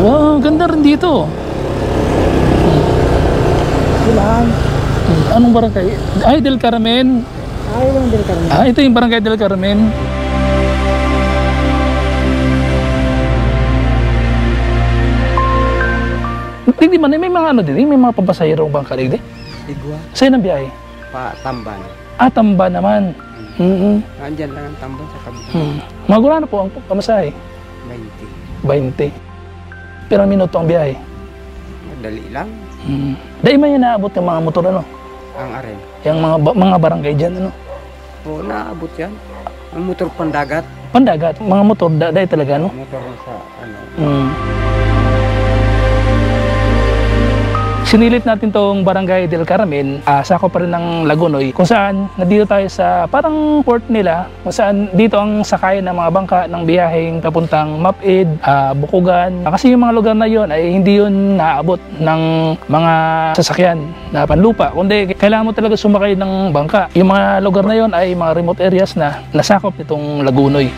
Wow, ganda rin dito. Ilan? Anong barangay? Ay, Del Carmen. Ay, walang Del Carmen. Ah, ito yung barangay Del Carmen. Hindi man, may mga ano din, may mga papasahirong bangka din. Igwa. Saan ang biyahe? Pa Tamban. Ah, Tamba naman. Nandyan lang ang Tamban sa kabila. Magula na po ang pamasahe. 20. 20. Pero minuto ang biyahe. Madali lang. Dahil man yan naabot ng mga motor, ano? Ang aren. Yung mga barangay dyan, ano? Oo, naabot yan. Ang motor pandagat. Pandagat, mga motor, dahil talaga, ano? Motor sa ano. Sinilit natin tong barangay Del Carmen, sakop pa rin ng Lagunoy, kung saan nandito tayo sa parang port nila, kung saan dito ang sakayan ng mga bangka ng biyaheng papuntang Mapid, Bukugan. Kasi yung mga lugar na yon ay hindi yun naaabot ng mga sasakyan na panlupa, kundi kailangan mo talaga sumakay ng bangka. Yung mga lugar na yon ay mga remote areas na nasakop nitong Lagunoy.